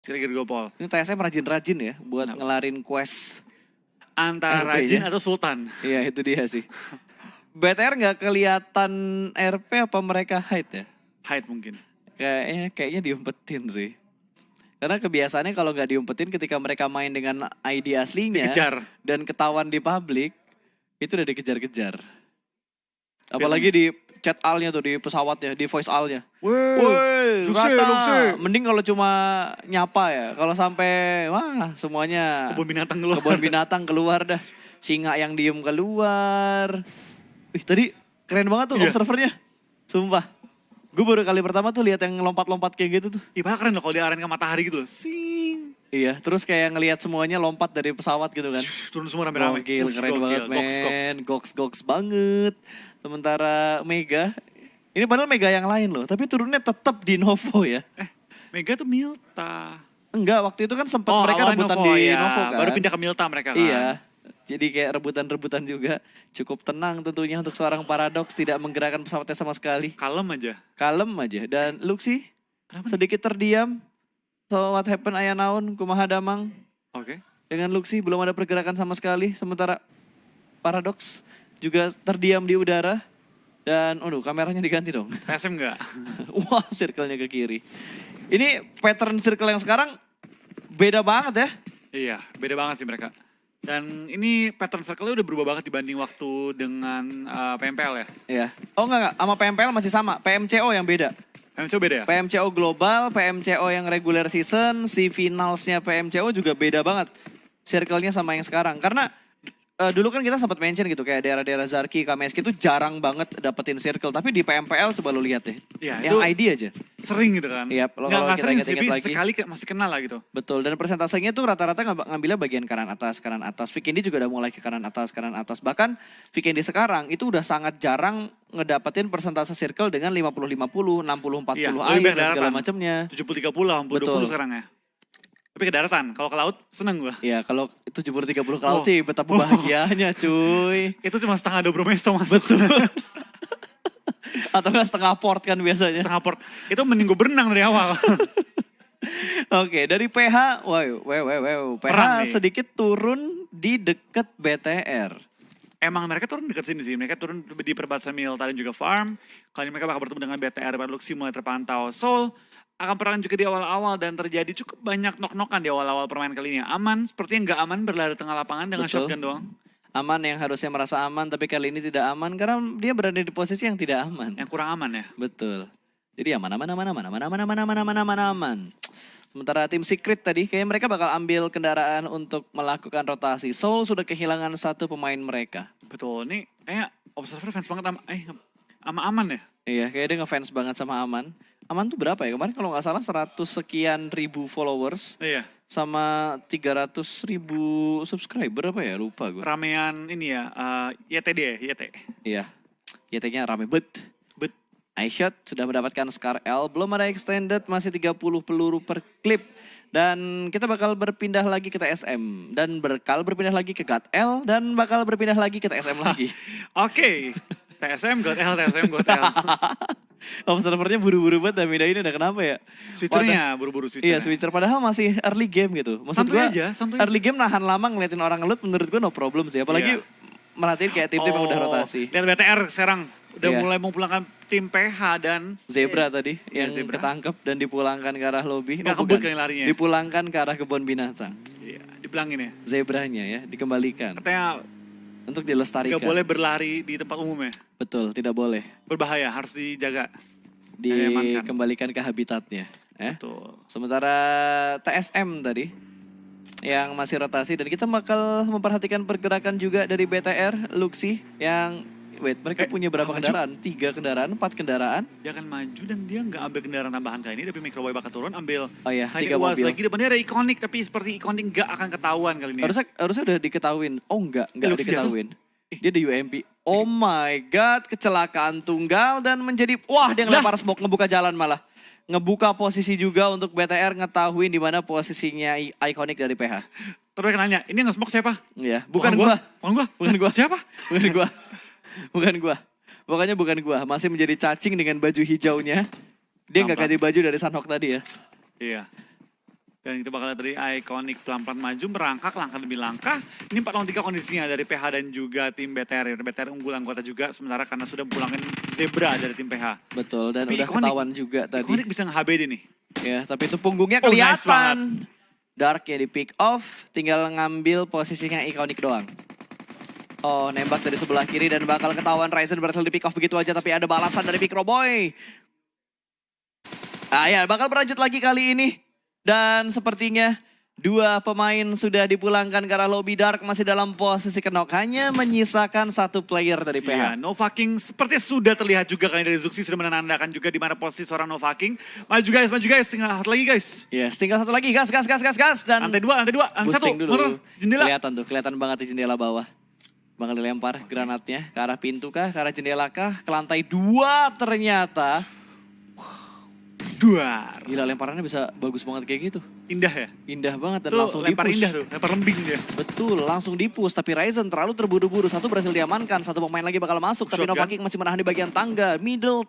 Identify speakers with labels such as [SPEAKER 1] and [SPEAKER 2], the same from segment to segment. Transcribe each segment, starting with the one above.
[SPEAKER 1] Gregory Gopol.
[SPEAKER 2] Ini TSM rajin-rajin ya buat
[SPEAKER 1] Kenapa?
[SPEAKER 2] ngelarin quest.
[SPEAKER 1] Antara
[SPEAKER 2] RP
[SPEAKER 1] Rajin
[SPEAKER 2] ya?
[SPEAKER 1] atau Sultan.
[SPEAKER 2] Iya itu dia sih. BTR nggak kelihatan RP apa mereka hide ya?
[SPEAKER 1] Hyde mungkin.
[SPEAKER 2] Kayaknya diumpetin sih. Karena kebiasaannya kalau nggak diumpetin ketika mereka main dengan ID aslinya
[SPEAKER 1] Dikejar.
[SPEAKER 2] dan ketahuan di publik, itu udah dikejar-kejar. Apalagi di chat alnya tuh, di pesawatnya, di voice alnya. Woi, Rata. Mending kalau cuma nyapa ya. Kalau sampai wah semuanya
[SPEAKER 1] Kebun binatang keluar.
[SPEAKER 2] kebun binatang keluar dah. Singa yang diem keluar. Ih tadi keren banget tuh
[SPEAKER 1] Iya.
[SPEAKER 2] observernya. Sumpah. Gue baru kali pertama tuh lihat yang lompat-lompat kayak gitu tuh.
[SPEAKER 1] Ih, padahal keren loh kalau di arena matahari gitu loh. Sing.
[SPEAKER 2] Iya, terus kayak ngelihat semuanya lompat dari pesawat gitu kan.
[SPEAKER 1] Turun semua rame-rame.
[SPEAKER 2] Gokil, keren banget men. Goks banget. Sementara Mega, ini padahal Mega yang lain loh. Tapi turunnya tetap di Novo ya.
[SPEAKER 1] Mega tuh Milta.
[SPEAKER 2] Enggak, waktu itu kan sempat mereka
[SPEAKER 1] awalnya
[SPEAKER 2] rebutan di
[SPEAKER 1] ya.
[SPEAKER 2] Novo kan.
[SPEAKER 1] Baru pindah ke Milta mereka kan.
[SPEAKER 2] Iya, jadi kayak rebutan-rebutan juga. Cukup tenang tentunya untuk seorang Paradox. Tidak menggerakkan pesawatnya sama sekali.
[SPEAKER 1] Kalem aja.
[SPEAKER 2] Kalem aja. Dan Luxi sedikit terdiam. So what happened ayah naon, kumaha damang.
[SPEAKER 1] Oke.
[SPEAKER 2] Dengan Luxi belum ada pergerakan sama sekali. Sementara Paradox juga terdiam di udara. Dan kameranya diganti dong.
[SPEAKER 1] TSM enggak?
[SPEAKER 2] Wah, circle-nya ke kiri. Ini pattern circle yang sekarang beda banget ya.
[SPEAKER 1] Iya, beda banget sih mereka. Dan ini pattern circle-nya udah berubah banget dibanding waktu dengan PMPL ya.
[SPEAKER 2] Iya. Oh enggak, sama PMPL masih sama. PMCO yang beda.
[SPEAKER 1] PMCO beda ya?
[SPEAKER 2] PMCO global, PMCO yang regular season, si finalsnya PMCO juga beda banget. Circle-nya sama yang sekarang. Karena dulu kan kita sempat mention gitu kayak daerah-daerah Zarki, Kameski itu jarang banget dapetin circle. Tapi di PMPL coba lu lihat deh.
[SPEAKER 1] Iya,
[SPEAKER 2] yang
[SPEAKER 1] itu
[SPEAKER 2] ID aja.
[SPEAKER 1] Sering gitu kan.
[SPEAKER 2] Iya, kalau
[SPEAKER 1] Nggak
[SPEAKER 2] kita
[SPEAKER 1] sering sih,
[SPEAKER 2] ingat-ingat
[SPEAKER 1] tapi
[SPEAKER 2] lagi.
[SPEAKER 1] sekali masih kenal lah gitu.
[SPEAKER 2] Betul, dan persentasenya tuh rata-rata ngambilnya bagian kanan atas. Vikendi juga udah mulai ke kanan atas. Bahkan Vikendi sekarang itu udah sangat jarang ngedapetin persentase circle dengan 50-50, 60-40
[SPEAKER 1] Iya,
[SPEAKER 2] air
[SPEAKER 1] lebih
[SPEAKER 2] dan segala
[SPEAKER 1] daratan.
[SPEAKER 2] macamnya.
[SPEAKER 1] 70-30, 80-20
[SPEAKER 2] Betul.
[SPEAKER 1] sekarang ya. Tapi ke daratan, kalau ke laut seneng gua.
[SPEAKER 2] Iya, kalau 70-30 ke laut
[SPEAKER 1] Oh.
[SPEAKER 2] sih betapa bahagianya cuy.
[SPEAKER 1] Itu cuma setengah dobro mesto mas.
[SPEAKER 2] Betul. Atau nggak setengah port kan biasanya.
[SPEAKER 1] Setengah port. Itu mending gue berenang dari awal.
[SPEAKER 2] Oke, dari PH, PH
[SPEAKER 1] Perang nih.
[SPEAKER 2] sedikit turun di deket BTR.
[SPEAKER 1] Emang mereka turun dekat sini sih. Mereka turun di perbatasan Milta dan juga Farm. Kali ini mereka bakal bertemu dengan BTR Luxi mulai terpantau. Soul akan perang juga di awal-awal dan terjadi cukup banyak nok-nokan di awal-awal permainan kali ini. Aman, sepertinya nggak aman berlari tengah lapangan dengan
[SPEAKER 2] Betul.
[SPEAKER 1] shotgun doang.
[SPEAKER 2] Aman yang harusnya merasa aman tapi kali ini tidak aman karena dia berada di posisi yang tidak aman.
[SPEAKER 1] Yang kurang aman ya.
[SPEAKER 2] Betul. Jadi aman. Sementara tim Secret tadi kayak mereka bakal ambil kendaraan untuk melakukan rotasi. Soul sudah kehilangan satu pemain mereka.
[SPEAKER 1] Betul, nih kayak observer fans banget sama Aman ya.
[SPEAKER 2] Iya, kayak dia ngefans banget sama Aman. Aman tuh berapa ya? Kemarin kalau nggak salah 100 sekian ribu followers
[SPEAKER 1] Iya,
[SPEAKER 2] sama 300 ribu subscriber apa ya? Lupa gue.
[SPEAKER 1] ramean ini ya, YTD ya, YT.
[SPEAKER 2] Iya, YT-nya rame bet.
[SPEAKER 1] Bet,
[SPEAKER 2] iShot sudah mendapatkan Scar L, belum ada extended, masih 30 peluru per clip. Dan kita bakal berpindah lagi ke TSM. Dan berpindah lagi ke God L, dan bakal berpindah lagi ke TSM lagi.
[SPEAKER 1] Oke. TSM got L.
[SPEAKER 2] Observernya buru-buru banget, Damida ini udah kenapa ya?
[SPEAKER 1] Switchernya buru-buru switchernya.
[SPEAKER 2] Iya, switcher padahal masih early game gitu. Maksud
[SPEAKER 1] Santuy
[SPEAKER 2] gue
[SPEAKER 1] aja, santuy
[SPEAKER 2] early game nahan lama ngeliatin orang ngelut menurut gue no problem sih. Apalagi
[SPEAKER 1] Iya.
[SPEAKER 2] merhatiin kayak tim-tim yang udah rotasi.
[SPEAKER 1] Lihat BTR sekarang udah
[SPEAKER 2] Iya.
[SPEAKER 1] mulai memulangkan tim PH dan
[SPEAKER 2] Zebra tadi
[SPEAKER 1] Iya,
[SPEAKER 2] yang
[SPEAKER 1] Zebra.
[SPEAKER 2] ketangkep dan dipulangkan ke arah lobby.
[SPEAKER 1] Nggak kebut kayaknya larinya.
[SPEAKER 2] Dipulangkan ke arah kebun binatang.
[SPEAKER 1] Iya, dibilangin ya.
[SPEAKER 2] Zebranya ya dikembalikan
[SPEAKER 1] Katanya
[SPEAKER 2] untuk dilestarikan.
[SPEAKER 1] nggak boleh berlari di tempat umum ya.
[SPEAKER 2] Betul, tidak boleh.
[SPEAKER 1] Berbahaya, harus dijaga. Diamankan.
[SPEAKER 2] Dikembalikan ke habitatnya.
[SPEAKER 1] Betul.
[SPEAKER 2] Sementara TSM tadi yang masih rotasi dan kita bakal memperhatikan pergerakan juga dari BTR Luxi yang mereka punya berapa
[SPEAKER 1] maju.
[SPEAKER 2] kendaraan? 3 kendaraan, 4 kendaraan.
[SPEAKER 1] Dia akan maju dan dia nggak ambil kendaraan tambahan kali ini, tapi Microboy bakal turun ambil
[SPEAKER 2] Oh iya,
[SPEAKER 1] Tiger
[SPEAKER 2] 3
[SPEAKER 1] Wars
[SPEAKER 2] mobil.
[SPEAKER 1] lagi. Depannya ada ikonik, tapi seperti ikonik nggak akan ketahuan kali ini.
[SPEAKER 2] Harusnya udah diketahuin. Oh enggak
[SPEAKER 1] Luxi
[SPEAKER 2] diketahuin. Dia di UMP. Oh my god, kecelakaan tunggal dan menjadi dia ngelempar smoke, ngebuka jalan malah. Ngebuka posisi juga untuk BTR ngetahuin di mana posisinya ikonik dari PH.
[SPEAKER 1] Terus nanya, ini yang nge-smoke siapa?
[SPEAKER 2] Iya, bukan gua.
[SPEAKER 1] Bukan gua. Siapa?
[SPEAKER 2] Bukan gua. Pokoknya bukan gua. Masih menjadi cacing dengan baju hijaunya. Dia nggak
[SPEAKER 1] Tampak.
[SPEAKER 2] ganti baju dari Sunhawk tadi ya.
[SPEAKER 1] Iya. Dan kita bakal lihat dari Iconic pelan-pelan maju, merangkak langkah demi langkah. Ini 4 lawan 3 kondisinya dari PH dan juga tim BTR. BTR unggul anggota juga sementara karena sudah pulangin Zebra dari tim PH.
[SPEAKER 2] Betul, dan
[SPEAKER 1] Tapi
[SPEAKER 2] udah ketahuan juga tadi.
[SPEAKER 1] Iconic bisa nge-HBD nih.
[SPEAKER 2] Ya, tapi itu punggungnya
[SPEAKER 1] Oh, nice
[SPEAKER 2] kelihatan. Dark ya di pick off, tinggal ngambil posisinya Iconic doang. Oh, nembak dari sebelah kiri dan bakal ketahuan Ryzen berhasil di pick off begitu aja, tapi ada balasan dari Microboy. Ah ya, bakal berlanjut lagi kali ini. Dan sepertinya 2 pemain sudah dipulangkan ke arah lobby. Dark masih dalam posisi knock, hanya menyisakan 1 player dari PH.
[SPEAKER 1] Iya, Nova King sepertinya sudah terlihat juga kali dari Zuxi sudah menandakan juga di mana posisi seorang Nova King. Maju guys, tinggal satu lagi guys.
[SPEAKER 2] Yes, tinggal 1 lagi, gas. Dan
[SPEAKER 1] Lantai 2, lantai 1,
[SPEAKER 2] boosting dulu.
[SPEAKER 1] motor, jendela.
[SPEAKER 2] Kelihatan banget di jendela bawah. Bakal dilempar granatnya ke arah pintu kah, ke arah jendela kah, ke lantai 2 ternyata.
[SPEAKER 1] Duar.
[SPEAKER 2] Gila, lemparannya bisa bagus banget kayak gitu.
[SPEAKER 1] Indah ya?
[SPEAKER 2] Indah banget dan
[SPEAKER 1] Tuh,
[SPEAKER 2] langsung
[SPEAKER 1] lempar
[SPEAKER 2] di-push.
[SPEAKER 1] indah tuh, lempar lembing dia.
[SPEAKER 2] Betul, langsung di-push. Tapi Ryzen terlalu terburu-buru. 1 berhasil diamankan, 1 pemain lagi bakal masuk. Tapi
[SPEAKER 1] Shotgun.
[SPEAKER 2] Nova King masih menahan di bagian tangga. Middle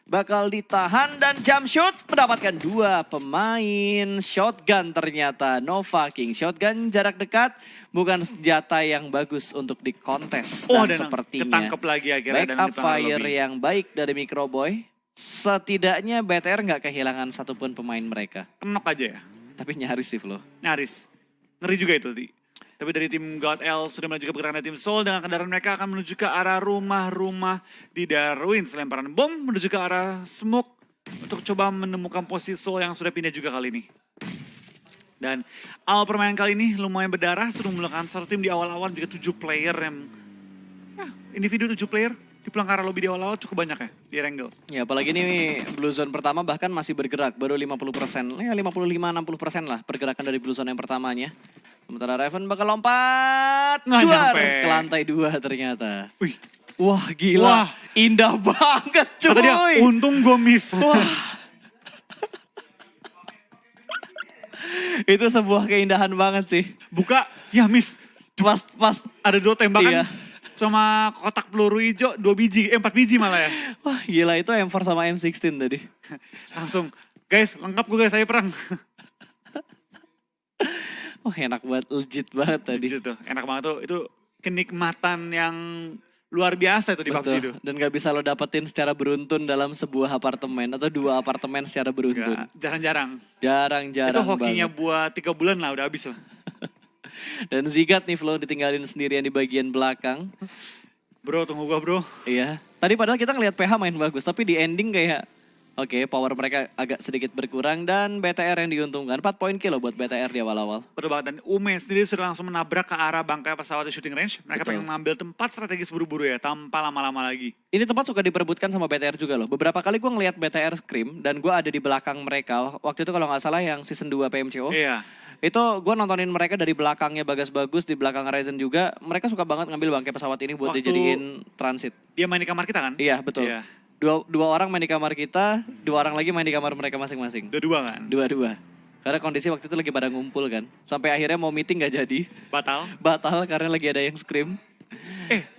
[SPEAKER 2] bakal ditahan dan jump shot mendapatkan 2 pemain. Shotgun ternyata Nova King. Shotgun jarak dekat bukan senjata yang bagus untuk di kontes.
[SPEAKER 1] Oh,
[SPEAKER 2] Dan
[SPEAKER 1] dan
[SPEAKER 2] sepertinya
[SPEAKER 1] ketangkep lagi akhirnya dan
[SPEAKER 2] backup
[SPEAKER 1] di pelanggar
[SPEAKER 2] fire
[SPEAKER 1] lobby.
[SPEAKER 2] yang baik dari Microboy. Setidaknya BTR nggak kehilangan satupun pemain mereka.
[SPEAKER 1] Kenok aja ya,
[SPEAKER 2] Tapi nyaris sih Flo.
[SPEAKER 1] nyaris. Ngeri juga itu. Tapi dari tim God L sudah mulai juga bergerak dari tim Soul dengan kendaraan mereka akan menuju ke arah rumah-rumah di Darwin. Selemparan bom menuju ke arah smoke untuk coba menemukan posisi Soul yang sudah pindah juga kali ini. Dan awal permainan kali ini lumayan berdarah, sudah melakukan satu tim di awal-awal juga 7 player yang individu 7 player di pelanggaran lobby di awal-awal cukup banyak ya di Erangel.
[SPEAKER 2] Ya apalagi ini Blue Zone pertama bahkan masih bergerak, baru 50%. Ya 55-60% lah pergerakan dari Blue Zone yang pertamanya. Sementara Raven bakal lompat
[SPEAKER 1] Nggak
[SPEAKER 2] duar
[SPEAKER 1] nyampe.
[SPEAKER 2] ke lantai 2 ternyata.
[SPEAKER 1] Wih,
[SPEAKER 2] Wah gila,
[SPEAKER 1] Wah.
[SPEAKER 2] indah banget cuy.
[SPEAKER 1] kata dia untung gue miss.
[SPEAKER 2] Itu sebuah keindahan banget sih.
[SPEAKER 1] Buka, ya miss.
[SPEAKER 2] Pas
[SPEAKER 1] Ada 2 tembakan
[SPEAKER 2] Iya.
[SPEAKER 1] sama kotak peluru hijau 2 biji, 4 biji malah ya.
[SPEAKER 2] wah gila itu M4 sama M16 tadi.
[SPEAKER 1] Langsung, guys lengkap gue guys, saya perang.
[SPEAKER 2] Wah enak banget, legit banget tadi.
[SPEAKER 1] Di situ, enak banget tuh, itu kenikmatan yang luar biasa itu di PUBG itu.
[SPEAKER 2] Betul, dan gak bisa lo dapetin secara beruntun dalam sebuah apartemen atau 2 apartemen secara beruntun.
[SPEAKER 1] Nggak, jarang-jarang.
[SPEAKER 2] Jarang-jarang
[SPEAKER 1] Itu hokinya
[SPEAKER 2] banget.
[SPEAKER 1] buat 3 bulan lah, udah habis lah.
[SPEAKER 2] Dan Zigat nih Flo ditinggalin sendirian di bagian belakang.
[SPEAKER 1] Bro, tunggu gua bro.
[SPEAKER 2] Iya. Tadi padahal kita ngelihat PH main bagus, tapi di ending kayak oke, power mereka agak sedikit berkurang dan BTR yang diuntungkan. 4 poin kill buat BTR di awal-awal.
[SPEAKER 1] Betul banget, dan Ume sendiri sudah langsung menabrak ke arah bangkai pesawat di shooting range. Mereka
[SPEAKER 2] Betul.
[SPEAKER 1] pengen mengambil tempat strategis buru-buru ya, tanpa lama-lama lagi.
[SPEAKER 2] Ini tempat suka diperebutkan sama BTR juga loh. Beberapa kali gue ngelihat BTR scream dan gue ada di belakang mereka. Waktu itu kalau nggak salah yang season 2 PMCO.
[SPEAKER 1] Iya.
[SPEAKER 2] Itu gue nontonin mereka dari belakangnya Bagas-Bagus, di belakang Ryzen juga. Mereka suka banget ngambil bangkai pesawat ini buat
[SPEAKER 1] Waktu-
[SPEAKER 2] dijadiin transit.
[SPEAKER 1] Dia main di kamar kita kan?
[SPEAKER 2] Iya betul.
[SPEAKER 1] Iya.
[SPEAKER 2] Dua orang main di kamar kita, 2 orang lagi main di kamar mereka masing-masing.
[SPEAKER 1] Dua-dua kan?
[SPEAKER 2] Dua-dua. Karena kondisi waktu itu lagi pada ngumpul kan. Sampai akhirnya mau meeting gak jadi.
[SPEAKER 1] Batal.
[SPEAKER 2] Batal karena lagi ada yang scream.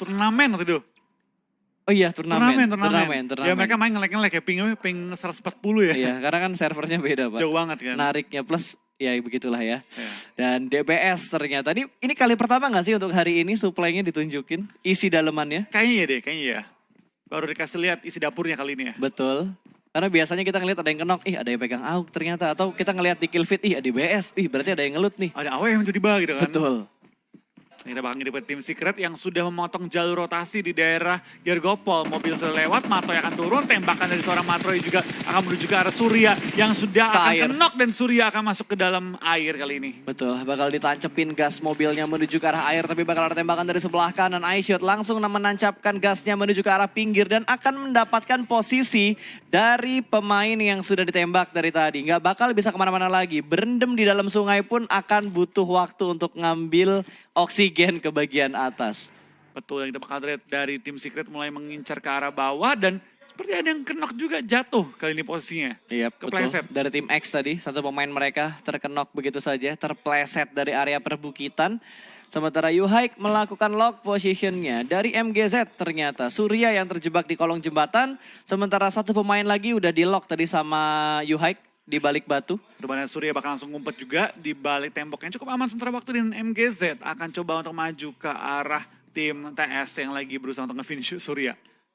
[SPEAKER 1] Turnamen waktu itu.
[SPEAKER 2] Oh iya turnamen.
[SPEAKER 1] Turnamen. Ya mereka main ngelek-ngelek ya, ping 140 ya.
[SPEAKER 2] Iya karena kan servernya beda pak.
[SPEAKER 1] Jauh banget kan.
[SPEAKER 2] Nariknya plus ya begitulah ya.
[SPEAKER 1] Iya.
[SPEAKER 2] Dan DBS ternyata. Ini kali pertama gak sih untuk hari ini supply-nya ditunjukin? Isi dalemannya?
[SPEAKER 1] Kayaknya ya deh, kayaknya ya. Baru dikasih lihat isi dapurnya kali ini ya.
[SPEAKER 2] Betul. Karena biasanya kita ngeliat ada yang kenok, ada yang pegang AUG ternyata. Atau kita ngeliat di kill feed, ada DBS, berarti ada yang ngelut nih.
[SPEAKER 1] Ada AW yang tiba-tiba gitu kan.
[SPEAKER 2] Betul.
[SPEAKER 1] Kita bakal ngidip tim Secret yang sudah memotong jalur rotasi di daerah Gergopol. Mobil sudah lewat, Matroy akan turun. Tembakan dari seorang Matroy juga akan menuju ke arah Surya yang sudah
[SPEAKER 2] Ke
[SPEAKER 1] akan
[SPEAKER 2] air.
[SPEAKER 1] kenok dan Surya akan masuk ke dalam air kali ini.
[SPEAKER 2] Betul, bakal ditancepin gas mobilnya menuju ke arah air. Tapi bakal ada tembakan dari sebelah kanan. iShot langsung menancapkan gasnya menuju ke arah pinggir. Dan akan mendapatkan posisi dari pemain yang sudah ditembak dari tadi. Nggak bakal bisa kemana-mana lagi. Berendam di dalam sungai pun akan butuh waktu untuk ngambil oksigen ke bagian atas.
[SPEAKER 1] Betul, yang kita bakal lihat dari tim Secret mulai mengincar ke arah bawah. Dan seperti ada yang kenok juga jatuh kali ini posisinya.
[SPEAKER 2] Iya, betul.
[SPEAKER 1] Kepleset.
[SPEAKER 2] Dari tim X tadi, 1 pemain mereka terkenok begitu saja, terpleset dari area perbukitan. Sementara Yuhaik melakukan lock positionnya dari MGZ ternyata. Surya yang terjebak di kolong jembatan, sementara 1 pemain lagi udah di lock tadi sama Yuhaik. di balik batu.
[SPEAKER 1] Depannya Surya bakal langsung ngumpet juga di balik tembok yang cukup aman sementara waktu, dan MGZ akan coba untuk maju ke arah tim TS yang lagi berusaha untuk nge-finish Surya.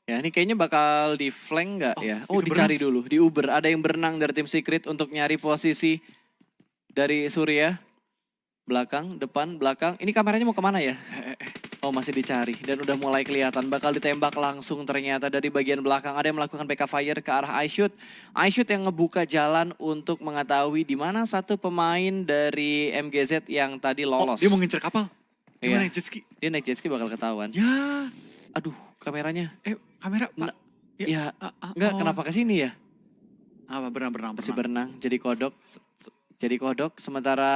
[SPEAKER 2] Ya ini kayaknya bakal di flank nggak ya? Oh
[SPEAKER 1] itu
[SPEAKER 2] dicari dulu, di Uber. Ada yang berenang dari tim Secret untuk nyari posisi dari Surya. Belakang, depan, belakang. Ini kameranya mau kemana ya? Oh masih dicari dan udah mulai kelihatan. Bakal ditembak langsung ternyata dari bagian belakang. Ada yang melakukan backup fire ke arah iShoot. iShoot yang ngebuka jalan untuk mengetahui di mana satu pemain dari MGZ yang tadi lolos.
[SPEAKER 1] Dia mau ngincer kapal. Dia
[SPEAKER 2] Iya.
[SPEAKER 1] naik jet ski.
[SPEAKER 2] Dia naik jet ski bakal ketahuan.
[SPEAKER 1] Ya.
[SPEAKER 2] Aduh kameranya.
[SPEAKER 1] Kamera Pak.
[SPEAKER 2] Nah, ya, enggak kenapa ke sini ya?
[SPEAKER 1] Apa berenang.
[SPEAKER 2] Masih berenang, jadi kodok. Jadi kodok, sementara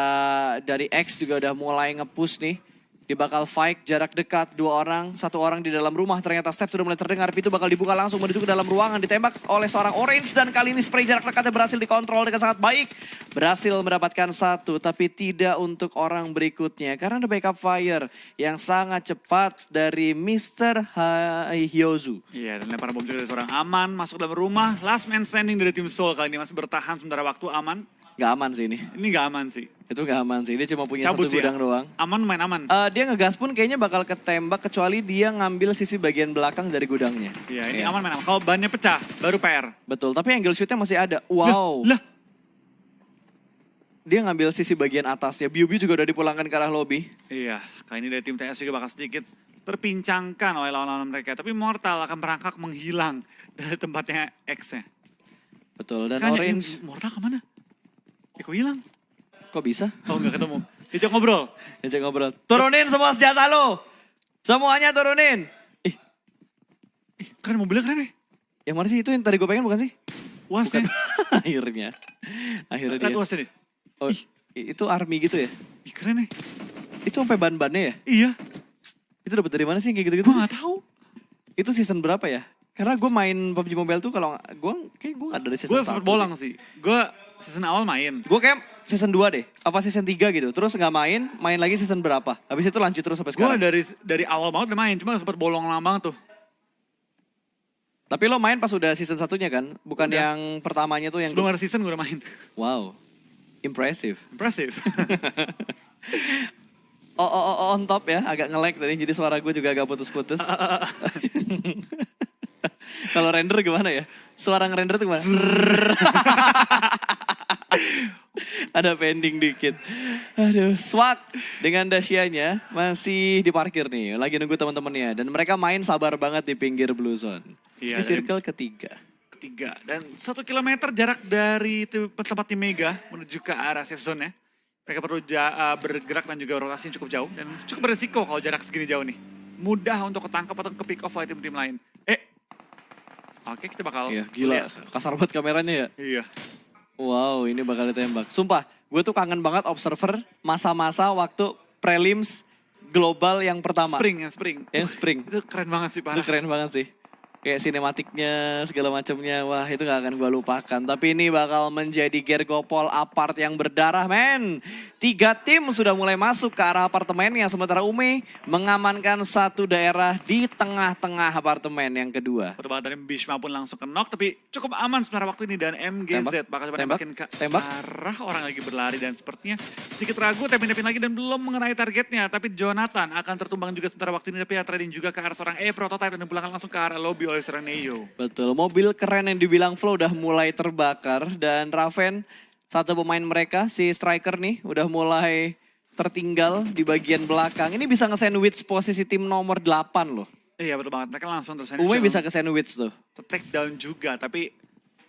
[SPEAKER 2] dari X juga udah mulai nge-push nih. Dia bakal fight jarak dekat, 2 orang, 1 orang di dalam rumah. Ternyata step sudah mulai terdengar, pintu bakal dibuka langsung menuju ke dalam ruangan. Ditembak oleh seorang Orange dan kali ini spray jarak dekatnya berhasil dikontrol dengan sangat baik. Berhasil mendapatkan 1, tapi tidak untuk orang berikutnya. Karena ada backup fire yang sangat cepat dari Mr. Hyozu.
[SPEAKER 1] Iya, dan lempar bom juga dari seorang Aman masuk dalam rumah. Last man standing dari tim Soul kali ini masih bertahan sementara waktu. Aman.
[SPEAKER 2] Gak aman sih ini.
[SPEAKER 1] Ini gak aman sih.
[SPEAKER 2] Itu gak aman sih, dia cuma punya
[SPEAKER 1] Cabut
[SPEAKER 2] satu
[SPEAKER 1] sih
[SPEAKER 2] gudang
[SPEAKER 1] ya.
[SPEAKER 2] doang.
[SPEAKER 1] Aman main aman.
[SPEAKER 2] Dia ngegas pun kayaknya bakal ketembak kecuali dia ngambil sisi bagian belakang dari gudangnya.
[SPEAKER 1] Iya, ini aman main aman. Kalau bannya pecah, baru PR.
[SPEAKER 2] Betul, tapi angle shootnya masih ada. Wow.
[SPEAKER 1] Lah.
[SPEAKER 2] Dia ngambil sisi bagian atasnya. Biu-biu juga udah dipulangkan ke arah lobby.
[SPEAKER 1] Iya, kali ini dari tim TS juga bakal sedikit terpincangkan oleh lawan-lawan mereka. Tapi Mortal akan merangkak menghilang dari tempatnya X-nya.
[SPEAKER 2] Betul, dan
[SPEAKER 1] Makanya,
[SPEAKER 2] Orange.
[SPEAKER 1] Mortal kemana? Kok hilang?
[SPEAKER 2] Kok bisa?
[SPEAKER 1] Oh nggak ketemu. Diajak ngobrol.
[SPEAKER 2] Diajak ngobrol. Turunin semua senjata lo. Semuanya turunin.
[SPEAKER 1] Keren mobilnya keren nih.
[SPEAKER 2] Yang mana sih itu yang tadi gue pengen bukan sih?
[SPEAKER 1] Wasnya.
[SPEAKER 2] Akhirnya. Akhirnya
[SPEAKER 1] Lihat
[SPEAKER 2] dia.
[SPEAKER 1] wasnya nih.
[SPEAKER 2] Oh, itu army gitu ya?
[SPEAKER 1] Ih keren nih.
[SPEAKER 2] Itu sampai ban-bannya ya?
[SPEAKER 1] Iya.
[SPEAKER 2] Itu dapat dari mana sih kayak gitu-gitu?
[SPEAKER 1] Gue gak tahu.
[SPEAKER 2] Itu season berapa ya? Karena gue main PUBG Mobile tuh kalau gue gak dari season 1.
[SPEAKER 1] Gue sempet bolang sih. Gue season awal main.
[SPEAKER 2] Gue kayak season 2 deh, apa season 3 gitu. Terus gak main lagi season berapa. Habis itu lanjut terus sampai
[SPEAKER 1] Gue
[SPEAKER 2] sekarang.
[SPEAKER 1] dari awal banget udah main, cuma sempet bolong lama banget tuh.
[SPEAKER 2] Tapi lo main pas udah season satunya kan? Bukan
[SPEAKER 1] Udah.
[SPEAKER 2] yang pertamanya tuh yang...
[SPEAKER 1] Sebelum ada season gue udah main.
[SPEAKER 2] Wow, impressive.
[SPEAKER 1] Impressive.
[SPEAKER 2] On top ya, agak nge-lag tadi. Jadi suara gue juga agak putus-putus. Kalau render gimana ya? Suara ngerender tuh gimana? Ada pending dikit. Aduh, Swag dengan Dacianya masih diparkir nih. Lagi nunggu teman-temannya. Dan mereka main sabar banget di pinggir Blue Zone.
[SPEAKER 1] Iya,
[SPEAKER 2] Di circle ketiga.
[SPEAKER 1] Dan 1 kilometer jarak dari tempat tim Mega menuju ke arah safe zone ya. Mereka perlu bergerak dan juga rotasi cukup jauh. Dan cukup beresiko kalau jarak segini jauh nih. Mudah untuk ketangkap atau ke pick off oleh tim-tim lain. Oke, kita bakal
[SPEAKER 2] Iya, gila.
[SPEAKER 1] lihat.
[SPEAKER 2] Kasar banget kameranya ya.
[SPEAKER 1] Iya.
[SPEAKER 2] Wow, ini bakal ditembak. Sumpah, gue tuh kangen banget observer masa-masa waktu prelims global yang pertama.
[SPEAKER 1] Spring.
[SPEAKER 2] Yang spring.
[SPEAKER 1] Itu keren banget sih,
[SPEAKER 2] Itu
[SPEAKER 1] parah.
[SPEAKER 2] keren banget sih. Kayak sinematiknya, segala macamnya. Wah, itu gak akan gue lupakan. Tapi ini bakal menjadi Gergopol apart yang berdarah, men. 3 tim sudah mulai masuk ke arah apartemennya. Sementara Ume mengamankan satu daerah di tengah-tengah apartemen yang kedua.
[SPEAKER 1] Betul banget, dari Bishma pun langsung ke knock, tapi cukup aman sebenarnya waktu ini. Dan MGZ bakal coba tembakin ke arah orang lagi berlari. Dan sepertinya sedikit ragu, tapin lagi dan belum mengenai targetnya. Tapi Jonathan akan tertumbang juga sementara waktu ini. Tapi ya trading juga ke arah seorang prototype dan dipulangkan langsung ke arah lobby oleh seorang Neo.
[SPEAKER 2] Betul, mobil keren yang dibilang Flow udah mulai terbakar. Dan Raven, satu pemain mereka, si Striker nih udah mulai tertinggal di bagian belakang. Ini bisa nge-sandwich posisi tim nomor 8 loh.
[SPEAKER 1] Iya betul banget, mereka langsung terus
[SPEAKER 2] Ume bisa ke-sandwich tuh.
[SPEAKER 1] take down juga, tapi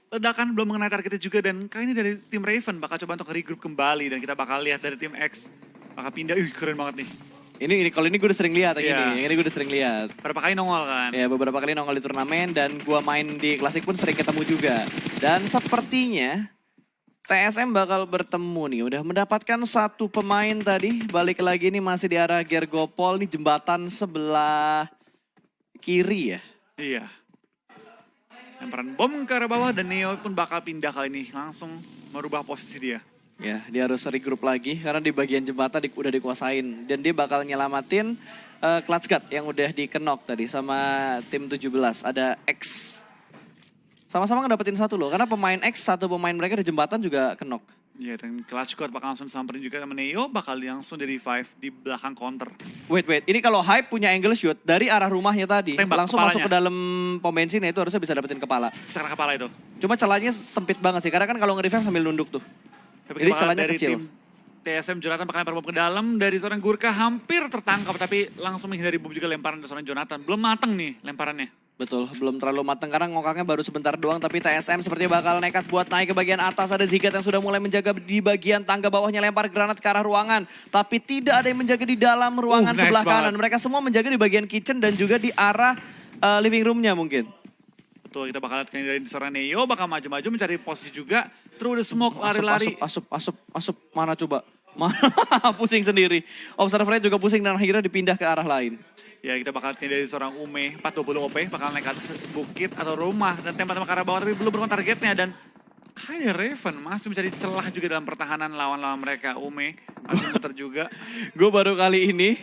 [SPEAKER 1] ledakan belum mengenai targetnya juga. Dan kali ini dari tim Raven bakal coba untuk regroup kembali. Dan kita bakal lihat dari tim X bakal pindah. Keren banget nih.
[SPEAKER 2] Ini kalau ini gue udah sering lihat
[SPEAKER 1] Iya.
[SPEAKER 2] ini gue udah sering lihat.
[SPEAKER 1] Berapa kali nongol kan?
[SPEAKER 2] Ya beberapa kali nongol di turnamen dan gue main di klasik pun sering ketemu juga. Dan sepertinya TSM bakal bertemu nih. Udah mendapatkan satu pemain tadi. Balik lagi nih masih di arah Gergopol. Nih jembatan sebelah kiri ya.
[SPEAKER 1] Iya. Lemparan bom ke arah bawah dan Neo pun bakal pindah kali ini. Langsung merubah posisi dia.
[SPEAKER 2] Ya dia harus regroup lagi karena di bagian jembatan udah dikuasain. Dan dia bakal nyelamatin Clutch Guard yang udah dikenok tadi sama tim 17. Ada X. Sama-sama ngedapetin satu loh. Karena pemain X, satu pemain mereka di jembatan juga kenok.
[SPEAKER 1] Ya, dan Clutch Squad bakal langsung samperin juga sama Neo, bakal langsung dari 5 di belakang counter.
[SPEAKER 2] Wait. Ini kalau Hype punya angle shoot dari arah rumahnya tadi.
[SPEAKER 1] Tembak
[SPEAKER 2] langsung
[SPEAKER 1] kepalanya.
[SPEAKER 2] masuk ke dalam pom bensin itu harusnya bisa dapetin kepala.
[SPEAKER 1] Bisa kena kepala itu.
[SPEAKER 2] Cuma celahnya sempit banget sih. Karena kan kalau nge-revive sambil nunduk tuh.
[SPEAKER 1] Tapi
[SPEAKER 2] Jadi
[SPEAKER 1] bakal
[SPEAKER 2] celahnya
[SPEAKER 1] dari
[SPEAKER 2] kecil.
[SPEAKER 1] tim TSM Jonathan bakal lempar bom ke dalam. Dari seorang Gurkha hampir tertangkap, tapi langsung menghindari bom juga lemparan dari seorang Jonathan. Belum mateng nih lemparannya.
[SPEAKER 2] Betul, belum terlalu matang karena ngokangnya baru sebentar doang. Tapi TSM seperti bakal nekat buat naik ke bagian atas. Ada Zigat yang sudah mulai menjaga di bagian tangga bawahnya. Lempar granat ke arah ruangan. Tapi tidak ada yang menjaga di dalam ruangan
[SPEAKER 1] Nice
[SPEAKER 2] sebelah
[SPEAKER 1] banget.
[SPEAKER 2] kanan. Mereka semua menjaga di bagian kitchen dan juga di arah living roomnya mungkin.
[SPEAKER 1] Betul, kita bakal lihat dari seorang Neo, bakal maju-maju mencari posisi juga. Terus ada smoke, lari-lari.
[SPEAKER 2] Asap. Mana coba? Mana? Pusing sendiri. Observernya juga pusing dan akhirnya dipindah ke arah lain.
[SPEAKER 1] Ya, kita bakal lihat dari seorang Ume, 420 OP, bakal naik ke atas bukit atau rumah. Dan tembak-tembak ke arah bawah, tapi belum berkon targetnya. Dan kayak Raven masih mencari celah juga dalam pertahanan lawan-lawan mereka. Ume masih muter juga.
[SPEAKER 2] Gue baru kali ini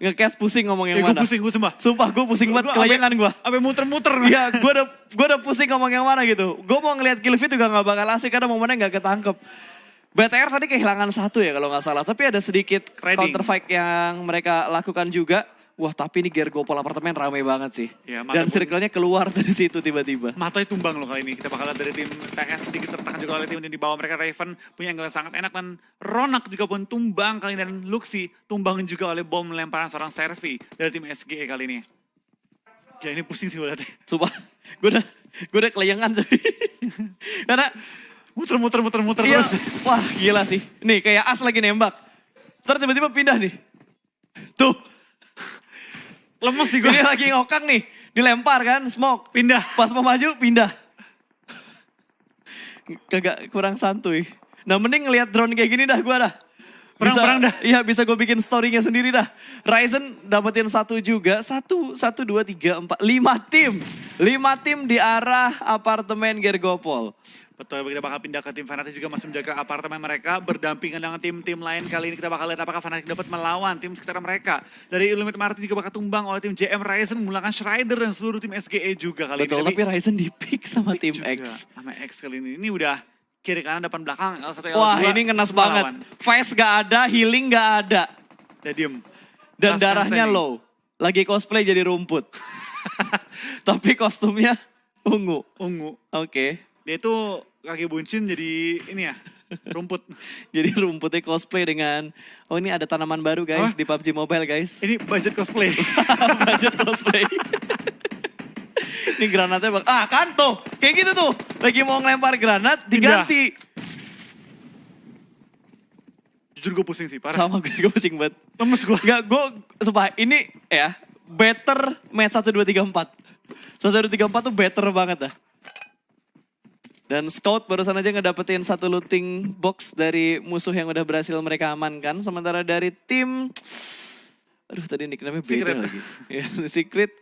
[SPEAKER 2] nge-cast pusing ngomong yang
[SPEAKER 1] Gue
[SPEAKER 2] mana.
[SPEAKER 1] pusing, gue sumpah.
[SPEAKER 2] Sumpah gue pusing banget kelayangan gue.
[SPEAKER 1] Sampai muter-muter.
[SPEAKER 2] Iya, gue udah pusing ngomong yang mana gitu. Gue mau ngeliat kill feed juga gak bakal asik karena momennya gak ketangkep. BTR tadi kehilangan satu ya kalau gak salah. Tapi ada sedikit
[SPEAKER 1] Trading.
[SPEAKER 2] counter fight yang mereka lakukan juga. Wah tapi ini Gergopol apartemen rame banget sih.
[SPEAKER 1] Ya,
[SPEAKER 2] Dan circle-nya keluar dari situ tiba-tiba.
[SPEAKER 1] Matoy tumbang loh kali ini. Kita bakal lihat dari tim TS sedikit tertekan juga oleh tim yang di bawah mereka. Raven punya angle yang sangat enak dan Ronak juga pun tumbang kali ini. Dan Luxi tumbang juga oleh bom lemparan seorang Servi dari tim SGE kali ini. Ya ini pusing sih gue liatnya.
[SPEAKER 2] Sumpah, gue udah kelayangan tuh. Karena
[SPEAKER 1] Muter
[SPEAKER 2] iya,
[SPEAKER 1] terus.
[SPEAKER 2] wah gila sih. Nih kayak As lagi nembak. Ntar tiba-tiba pindah nih. Tuh.
[SPEAKER 1] Lemes sih gue.
[SPEAKER 2] Ini lagi ngokang nih. Dilempar kan, smoke.
[SPEAKER 1] Pindah.
[SPEAKER 2] Pas mau maju, pindah. Kagak kurang santuy. Nah mending ngeliat drone kayak gini dah gue dah.
[SPEAKER 1] Perang dah.
[SPEAKER 2] Iya bisa gue bikin story-nya sendiri dah. Ryzen dapetin satu juga. Satu, dua, tiga, empat, 5 tim. 5 tim di arah apartemen Gergopol.
[SPEAKER 1] Betul, kita bakal pindah ke tim Fnatic juga masih menjaga apartemen mereka berdampingan dengan tim-tim lain. Kali ini kita bakal lihat apakah Fnatic dapat melawan tim sekitar mereka. Dari Illuminate Martin juga bakal tumbang oleh tim JM Ryzen menggunakan Strider dan seluruh tim SGE juga kali
[SPEAKER 2] Betul,
[SPEAKER 1] ini.
[SPEAKER 2] tapi Ryzen di pick sama tim
[SPEAKER 1] juga
[SPEAKER 2] X.
[SPEAKER 1] sama X kali ini. Ini udah kiri kanan depan belakang L1 L2.
[SPEAKER 2] Wah ini ngenas
[SPEAKER 1] semua
[SPEAKER 2] banget.
[SPEAKER 1] lawan.
[SPEAKER 2] Face gak ada, healing gak ada.
[SPEAKER 1] Udah diem.
[SPEAKER 2] Dan
[SPEAKER 1] Last man
[SPEAKER 2] darahnya
[SPEAKER 1] standing.
[SPEAKER 2] low. Lagi cosplay jadi rumput. Tapi kostumnya ungu.
[SPEAKER 1] Ungu.
[SPEAKER 2] Oke.
[SPEAKER 1] Dia itu kaki buncin jadi ini ya, rumput.
[SPEAKER 2] Jadi rumputnya cosplay dengan, oh ini ada tanaman baru guys
[SPEAKER 1] Apa?
[SPEAKER 2] di PUBG Mobile guys.
[SPEAKER 1] Ini budget cosplay.
[SPEAKER 2] Budget cosplay. Ini granatnya bang, kan tuh, kayak gitu tuh. Lagi mau ngelempar granat, diganti.
[SPEAKER 1] Jujur gue pusing sih, parah.
[SPEAKER 2] Sama gue juga pusing banget.
[SPEAKER 1] Lemes gue.
[SPEAKER 2] Enggak, gue, sumpah ini ya, better match 1, 2, 3, 4. 1, 2, 3, 4 tuh better banget dah. Dan Scout barusan aja ngedapetin satu looting box dari musuh yang udah berhasil mereka amankan. Sementara dari tim, aduh tadi nickname-nya beda
[SPEAKER 1] Secret.
[SPEAKER 2] lagi. Ya, Secret,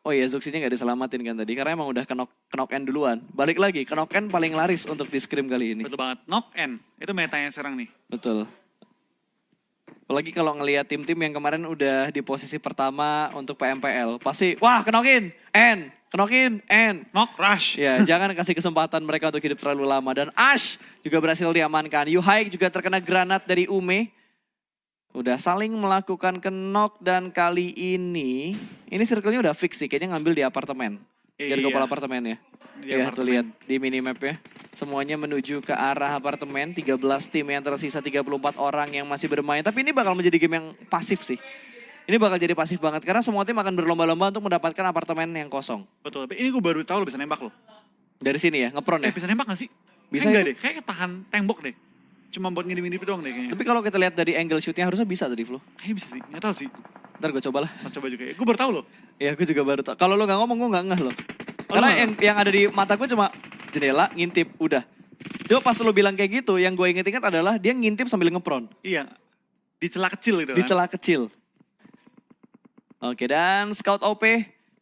[SPEAKER 2] oh iya Zuxinya gak diselamatin kan tadi. Karena emang udah knock end duluan. Balik lagi, knock end paling laris untuk di scrim kali ini.
[SPEAKER 1] Betul banget, knock end. Itu metanya sekarang nih.
[SPEAKER 2] Betul. Apalagi kalau ngelihat tim-tim yang kemarin udah di posisi pertama untuk PMPL. Pasti, wah kenokin, N.
[SPEAKER 1] Knock rush.
[SPEAKER 2] Ya, jangan kasih kesempatan mereka untuk hidup terlalu lama. Dan Ash juga berhasil diamankan. Yuhai juga terkena granat dari Ume. Udah saling melakukan knock dan kali ini circle-nya udah fix sih. Kayaknya ngambil di apartemen. Dari
[SPEAKER 1] Iya.
[SPEAKER 2] kepala apartemennya.
[SPEAKER 1] Di
[SPEAKER 2] Ya,
[SPEAKER 1] apartemen.
[SPEAKER 2] tuh lihat di minimapnya. Semuanya menuju ke arah apartemen. 13 tim yang tersisa, 34 orang yang masih bermain. Tapi ini bakal menjadi game yang pasif sih. Ini bakal jadi pasif banget. Karena semua tim akan berlomba-lomba untuk mendapatkan apartemen yang kosong.
[SPEAKER 1] Betul, tapi ini gue baru tahu lo bisa nembak lo.
[SPEAKER 2] Dari sini ya, ngepron ya.
[SPEAKER 1] Bisa nembak gak sih?
[SPEAKER 2] Bisa
[SPEAKER 1] Enggak
[SPEAKER 2] ya.
[SPEAKER 1] deh, kayak ketahan tembok deh. Cuma buat ngidip-ngidip doang deh kayaknya.
[SPEAKER 2] Tapi kalau kita lihat dari angle shootnya harusnya bisa tadi Flo.
[SPEAKER 1] Kayaknya bisa sih, gak tahu sih.
[SPEAKER 2] Ntar gue coba lah.
[SPEAKER 1] Kita coba juga ya. Gue baru tahu loh.
[SPEAKER 2] Ya gue juga baru tau. Kalau lo gak ngomong gue gak ngeh loh. Karena
[SPEAKER 1] nggak?
[SPEAKER 2] yang ada di mata gue cuma jendela, ngintip, udah. Coba pas lo bilang kayak gitu, yang gue inget-inget adalah dia ngintip sambil ngepron.
[SPEAKER 1] Iya, di celah kecil gitu
[SPEAKER 2] Di
[SPEAKER 1] kan.
[SPEAKER 2] celah kecil. Oke dan Scout OP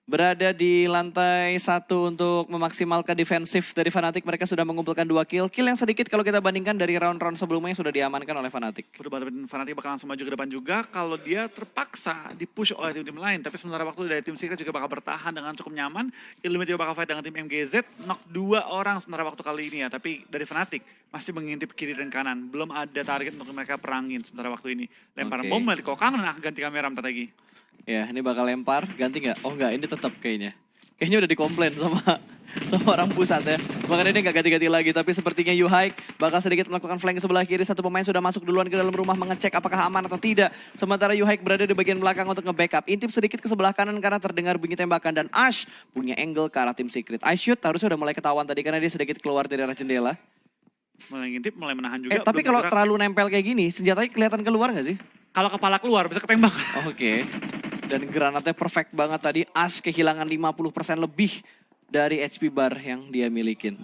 [SPEAKER 2] berada di lantai 1 untuk memaksimalkan defensif dari Fnatic. Mereka sudah mengumpulkan 2 kill. Kill yang sedikit kalau kita bandingkan dari round-round sebelumnya yang sudah diamankan oleh Fnatic.
[SPEAKER 1] Fnatic bakal langsung maju ke depan juga kalau dia terpaksa dipush oleh tim-tim lain. Tapi sementara waktu dari tim Secret juga bakal bertahan dengan cukup nyaman. Illuminate juga bakal fight dengan tim MGZ. Knock 2 orang sementara waktu kali ini ya. Tapi dari Fnatic masih mengintip kiri dan kanan. Belum ada target untuk mereka perangin sementara waktu ini. Lempar bom balik Kokang dan ganti kamera bentar lagi.
[SPEAKER 2] Ya, ini bakal lempar, ganti nggak? Oh nggak, ini tetap kayaknya. Kayaknya udah dikomplain sama orang pusat ya. Makanya dia nggak ganti-ganti lagi, tapi sepertinya Yuhaik bakal sedikit melakukan flank sebelah kiri. Satu pemain sudah masuk duluan ke dalam rumah mengecek apakah aman atau tidak. Sementara Yuhaik berada di bagian belakang untuk nge-backup. Intip sedikit ke sebelah kanan karena terdengar bunyi tembakan. Dan Ash punya angle ke arah tim Secret. I shoot harusnya udah mulai ketahuan tadi karena dia sedikit keluar dari arah jendela.
[SPEAKER 1] Mulai ngintip, mulai menahan juga.
[SPEAKER 2] Tapi kalau terlalu nempel kayak gini, senjatanya kelihatan keluar nggak sih?
[SPEAKER 1] Kalau kepala keluar bisa ketembak.
[SPEAKER 2] Oke. Dan granatnya perfect banget tadi. Ash kehilangan 50% lebih dari HP bar yang dia milikin.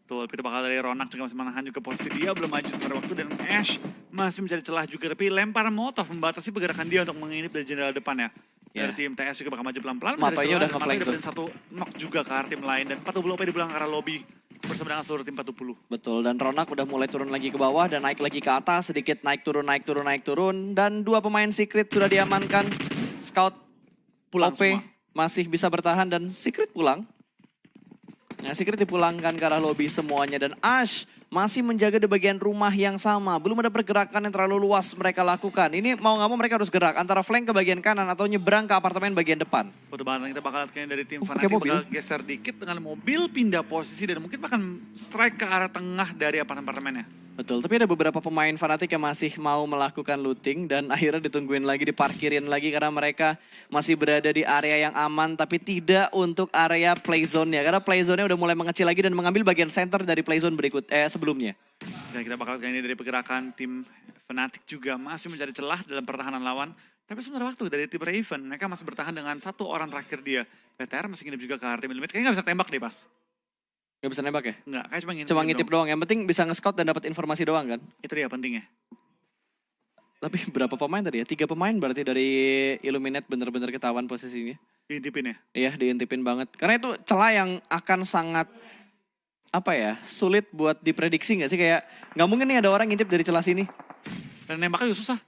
[SPEAKER 1] Tuh, tapi bakal dari Ronak juga masih menahan juga posisi dia. Belum maju sementara waktu dan Ash masih mencari celah juga. Tapi lempar Molotov membatasi pergerakan dia untuk mengintip dari jendela depan ya. Dari tim TS juga bakal maju pelan-pelan.
[SPEAKER 2] Matanya udah nge-flank tuh.
[SPEAKER 1] Dan satu knock juga ke arah tim lain. Dan 40 OP di belakang arah lobby bersama dengan seluruh tim 40.
[SPEAKER 2] Betul, dan Ronak udah mulai turun lagi ke bawah dan naik lagi ke atas. Sedikit naik turun. Dan 2 pemain Secret sudah diamankan. Scout
[SPEAKER 1] Pulang
[SPEAKER 2] OP
[SPEAKER 1] semua.
[SPEAKER 2] masih bisa bertahan dan Secret pulang. Nah, Secret dipulangkan ke arah lobby semuanya dan Ash masih menjaga di bagian rumah yang sama. Belum ada pergerakan yang terlalu luas mereka lakukan. Ini mau nggak mau mereka harus gerak antara flank ke bagian kanan atau nyebrang ke apartemen bagian depan.
[SPEAKER 1] Foto banget kita bakal lihat dari tim Fnatic bakal geser dikit dengan mobil pindah posisi dan mungkin bahkan strike ke arah tengah dari apartemennya.
[SPEAKER 2] Betul, tapi ada beberapa pemain Fnatic yang masih mau melakukan looting dan akhirnya ditungguin lagi, diparkirin lagi karena mereka masih berada di area yang aman tapi tidak untuk area playzone-nya. Karena playzone-nya udah mulai mengecil lagi dan mengambil bagian center dari playzone sebelumnya.
[SPEAKER 1] Dan kita bakal lihat ini dari pergerakan tim Fnatic juga masih mencari celah dalam pertahanan lawan. Tapi sementara waktu dari tim Raven, mereka masih bertahan dengan 1 orang terakhir dia. BTR masih nginep juga ke arah tim Illuminate, kayaknya gak bisa tembak deh pas.
[SPEAKER 2] Gak bisa nembak ya?
[SPEAKER 1] Enggak, kayak
[SPEAKER 2] cuma ngintip doang. Yang penting bisa nge-scout dan dapat informasi doang kan?
[SPEAKER 1] Itu dia pentingnya.
[SPEAKER 2] Tapi berapa pemain tadi ya? 3 pemain berarti dari Illuminate bener-bener ketahuan posisinya.
[SPEAKER 1] Diintipin ya?
[SPEAKER 2] Iya, diintipin banget. Karena itu celah yang akan sangat sulit buat diprediksi gak sih? Kayak gak mungkin nih ada orang ngintip dari celah sini.
[SPEAKER 1] Dan nembaknya juga susah.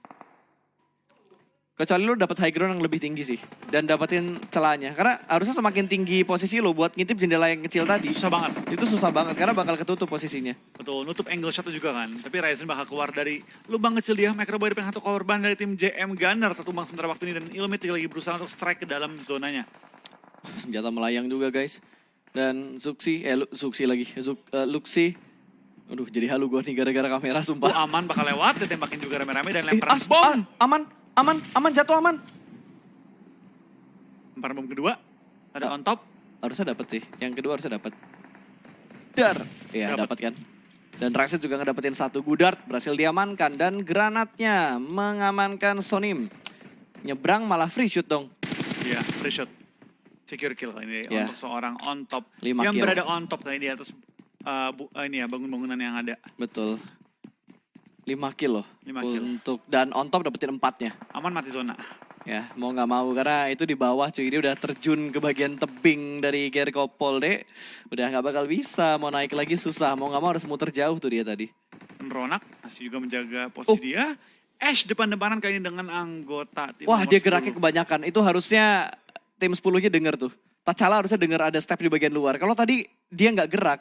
[SPEAKER 2] Kecuali lu dapat high ground yang lebih tinggi sih. Dan dapetin celahnya. Karena harusnya semakin tinggi posisi lu buat ngintip jendela yang kecil tadi.
[SPEAKER 1] Susah banget.
[SPEAKER 2] Itu susah banget karena bakal ketutup posisinya.
[SPEAKER 1] Betul, nutup angle shot juga kan. Tapi Ryzen bakal keluar dari lubang kecil dia. Microboy dengan 1 korban dari tim JM Gunner. Tertumbang sementara waktu ini dan Illuminate lagi berusaha untuk strike ke dalam zonanya.
[SPEAKER 2] Senjata melayang juga guys. Dan Luxi. Luxi. Aduh jadi halu gue nih gara-gara kamera sumpah.
[SPEAKER 1] Aman bakal lewat, ditembakin juga rame-rame dan lempar bom.
[SPEAKER 2] Aman, jatuh aman.
[SPEAKER 1] Lempar bom kedua, ada on top.
[SPEAKER 2] Harusnya dapat sih, yang kedua harusnya dapat. Dar, iya dapat kan. Dan Rasid juga ngedapetin 1 Gudard, berhasil diamankan. Dan granatnya mengamankan Sonim. Nyebrang malah free shoot dong.
[SPEAKER 1] Iya, free shoot. Secure kill kali ini untuk seorang on top.
[SPEAKER 2] 5
[SPEAKER 1] yang
[SPEAKER 2] kill.
[SPEAKER 1] berada on top kali di atas bangun-bangunan yang ada.
[SPEAKER 2] Betul. 5 kill loh.
[SPEAKER 1] 5 kill.
[SPEAKER 2] Dan on top dapetin 4-nya.
[SPEAKER 1] Aman mati zona.
[SPEAKER 2] Ya mau gak mau karena itu di bawah cuy. Dia udah terjun ke bagian tebing dari Gerkopol deh. Udah gak bakal bisa, mau naik lagi susah. Mau gak mau harus muter jauh tuh dia tadi.
[SPEAKER 1] Ronak masih juga menjaga posisi dia. Ash depan-depanan kayaknya dengan anggota tim.
[SPEAKER 2] Wah dia geraknya kebanyakan. Itu harusnya tim 10-nya denger tuh. T'Challa harusnya denger ada step di bagian luar. Kalau tadi dia gak gerak,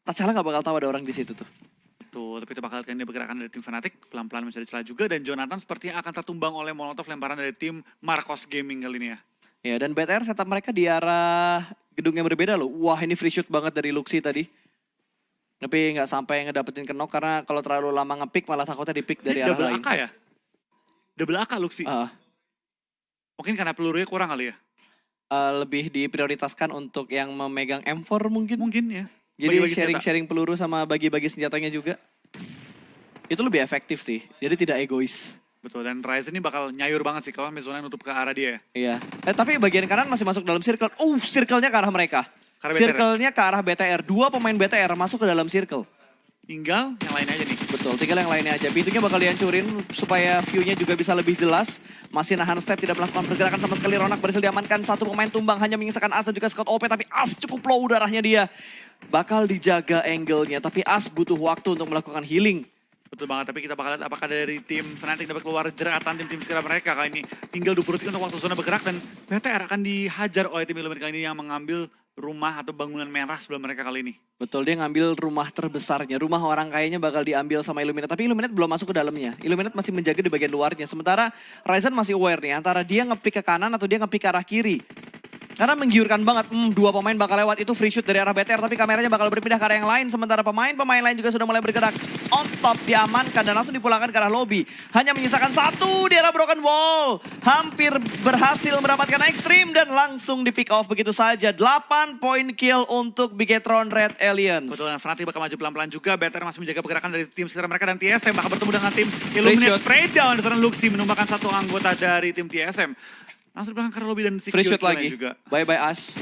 [SPEAKER 2] T'Challa gak bakal tahu ada orang di situ tuh.
[SPEAKER 1] Tuh, tapi itu bakal dia bergerakan dari tim Fnatic, pelan-pelan mencari celah juga. Dan Jonathan sepertinya akan tertumbang oleh Molotov lemparan dari tim Marcos Gaming kali ini ya.
[SPEAKER 2] Ya dan BTR setup mereka di arah gedung yang berbeda loh. Wah ini free shoot banget dari Luxi tadi. Tapi nggak sampai ngedapetin knock karena kalau terlalu lama nge-pick malah takutnya di-pick dari arah lain.
[SPEAKER 1] Double AK ya? Double AK Luxi? Mungkin karena pelurunya kurang kali ya?
[SPEAKER 2] Lebih diprioritaskan untuk yang memegang M4 mungkin.
[SPEAKER 1] Mungkin ya.
[SPEAKER 2] Jadi sharing-sharing peluru sama bagi-bagi senjatanya juga. Itu lebih efektif sih. Jadi tidak egois.
[SPEAKER 1] Betul, dan Ryzen ini bakal nyayur banget sih kalau Mezona nutup ke arah dia.
[SPEAKER 2] Iya. Tapi bagian kanan masih masuk dalam circle. Circle-nya ke arah mereka. Circle-nya ke arah BTR. 2 pemain BTR masuk ke dalam circle.
[SPEAKER 1] Tinggal yang lainnya aja nih.
[SPEAKER 2] Betul, tinggal yang lainnya aja. Pintunya bakal dihancurin supaya view-nya juga bisa lebih jelas. Masih nahan step, tidak melakukan pergerakan sama sekali. Ronak berhasil diamankan, satu pemain tumbang hanya menyisakan As dan juga Scott OP. Tapi As cukup low darahnya dia. Bakal dijaga angle-nya, tapi As butuh waktu untuk melakukan healing.
[SPEAKER 1] Betul banget, tapi kita bakal lihat apakah dari tim Fnatic dapat keluar jeratan tim-tim sekitar mereka kali ini. Tinggal 20 detik untuk waktu zona bergerak dan BTR akan dihajar oleh tim Illuminate kali ini yang mengambil rumah atau bangunan merah sebelum mereka kali ini.
[SPEAKER 2] Betul, dia ngambil rumah terbesarnya. Rumah orang kayaknya bakal diambil sama Illuminate. Tapi Illuminate belum masuk ke dalamnya. Illuminate masih menjaga di bagian luarnya. Sementara Ryzen masih aware nih antara dia nge-pick ke kanan atau dia nge-pick ke arah kiri. Karena menggiurkan banget, dua pemain bakal lewat, itu free shoot dari arah BTR, tapi kameranya bakal berpindah ke arah yang lain, sementara pemain lain juga sudah mulai bergerak. On top diamankan dan langsung dipulangkan ke arah lobby. Hanya menyisakan satu di arah broken wall. Hampir berhasil mendapatkan ekstrim dan langsung di pick off begitu saja. 8 point kill untuk Bigetron Red Aliens.
[SPEAKER 1] Betul, dan Fnatic bakal maju pelan-pelan juga. BTR masih menjaga pergerakan dari tim sekitar mereka dan TSM bakal bertemu dengan tim Illuminate spray down. Di sana Luxi menumbangkan satu anggota dari tim TSM. Langsung belakang ke lobby dan
[SPEAKER 2] free shoot lagi
[SPEAKER 1] juga.
[SPEAKER 2] Bye-bye Ash.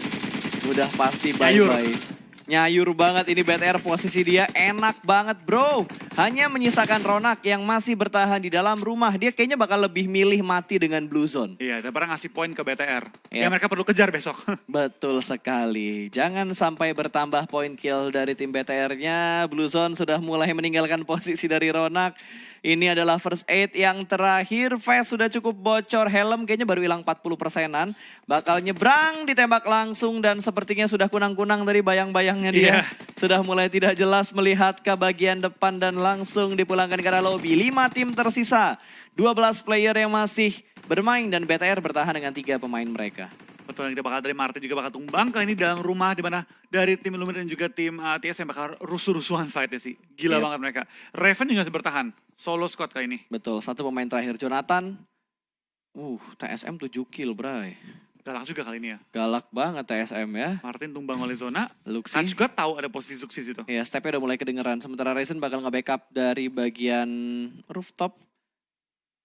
[SPEAKER 2] Udah pasti bye-bye. Nyayur banget ini BTR, posisi dia enak banget bro. Hanya menyisakan Ronak yang masih bertahan di dalam rumah. Dia kayaknya bakal lebih milih mati dengan Blue Zone.
[SPEAKER 1] Iya, daripada ngasih poin ke BTR.
[SPEAKER 2] Yep.
[SPEAKER 1] Ya mereka perlu kejar besok.
[SPEAKER 2] Betul sekali. Jangan sampai bertambah poin kill dari tim BTR-nya. Blue Zone sudah mulai meninggalkan posisi dari Ronak. Ini adalah first aid yang terakhir. Fast sudah cukup bocor. Helm kayaknya baru hilang 40%-an. Bakal nyebrang, ditembak langsung. Dan sepertinya sudah kunang-kunang dari bayang-bayangnya dia. Sudah mulai tidak jelas melihat ke bagian depan dan langsung dipulangkan ke arah lobby. 5 tim tersisa. 12 player yang masih bermain dan BTR bertahan dengan 3 pemain mereka.
[SPEAKER 1] Betul, yang kita bakal dari Martin juga bakal tumbang kali ini dalam rumah di mana dari tim Illuminate dan juga tim TSM bakal rusuh-rusuhan fightnya sih. Gila banget mereka. Raven juga masih bertahan. Solo squad kali ini.
[SPEAKER 2] Betul, satu pemain terakhir Jonathan. TSM 7 kill bray.
[SPEAKER 1] Galak juga kali ini ya.
[SPEAKER 2] Galak banget TSM ya.
[SPEAKER 1] Martin tumbang oleh zona.
[SPEAKER 2] Luxi
[SPEAKER 1] juga tahu ada posisi Zuxi situ.
[SPEAKER 2] Ya, stepnya udah mulai kedengeran. Sementara Ryzen bakal nge-backup dari bagian rooftop.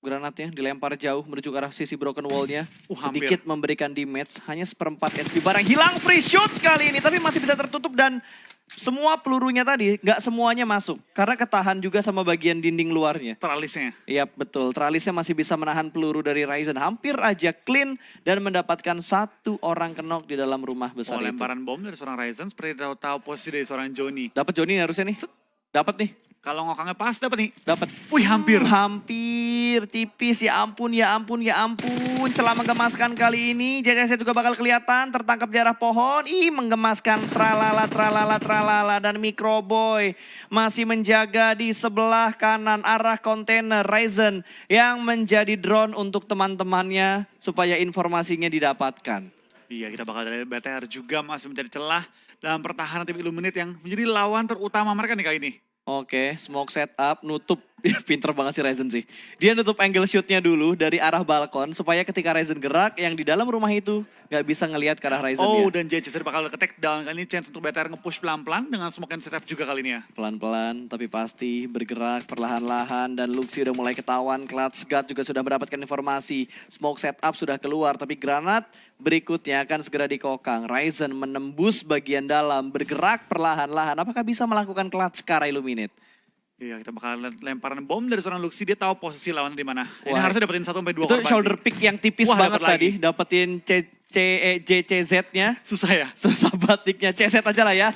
[SPEAKER 2] Granatnya dilempar jauh menuju ke arah sisi broken wall-nya. Sedikit memberikan damage, hanya seperempat HP barang hilang. Free shot kali ini, tapi masih bisa tertutup dan semua pelurunya tadi nggak semuanya masuk. Karena ketahan juga sama bagian dinding luarnya.
[SPEAKER 1] Tralisnya.
[SPEAKER 2] Iya betul, tralisnya masih bisa menahan peluru dari Ryzen. Hampir aja clean dan mendapatkan satu orang kenok di dalam rumah besar itu.
[SPEAKER 1] Lemparan bom dari seorang Ryzen seperti tahu posisi dari seorang Johnny.
[SPEAKER 2] Dapat Johnny harusnya nih. Dapat nih.
[SPEAKER 1] Kalau ngokangnya pas dapat nih.
[SPEAKER 2] Dapat.
[SPEAKER 1] Wih hampir.
[SPEAKER 2] Hampir tipis, ya ampun, ya ampun, ya ampun. Celah menggemaskan kali ini. JCZ juga bakal kelihatan tertangkap di arah pohon. Menggemaskan tralala, tralala, tralala. Dan Microboy masih menjaga di sebelah kanan arah kontainer Ryzen yang menjadi drone untuk teman-temannya supaya informasinya didapatkan.
[SPEAKER 1] Iya, kita bakal dari BTR juga masih menjadi celah dalam pertahanan tim Illuminate yang menjadi lawan terutama mereka nih kali ini.
[SPEAKER 2] Oke, smoke setup, nutup. Pinter banget sih Ryzen sih. Dia nutup angle shootnya dulu dari arah balkon supaya ketika Ryzen gerak yang di dalam rumah itu gak bisa ngelihat ke arah Ryzen ya.
[SPEAKER 1] Dan JCZ bakal ke-take down. Kali ini chance untuk BTR nge-push pelan-pelan dengan smoke and setup juga kali ini ya.
[SPEAKER 2] Pelan-pelan tapi pasti bergerak perlahan-lahan dan Luxi udah mulai ketahuan. Clutch Guard juga sudah mendapatkan informasi. Smoke setup sudah keluar tapi granat berikutnya akan segera dikokang. Ryzen menembus bagian dalam, bergerak perlahan-lahan. Apakah bisa melakukan clutch ke arah Illuminate?
[SPEAKER 1] Iya, kita bakal lemparan bom dari seorang Luxi. Dia tahu posisi lawan di mana. Ini harusnya dapetin 1-2 korban.
[SPEAKER 2] Itu shoulder pick yang tipis banget tadi. Dapetin JCZ-nya.
[SPEAKER 1] Susah ya?
[SPEAKER 2] Susah batiknya. CZ aja lah ya.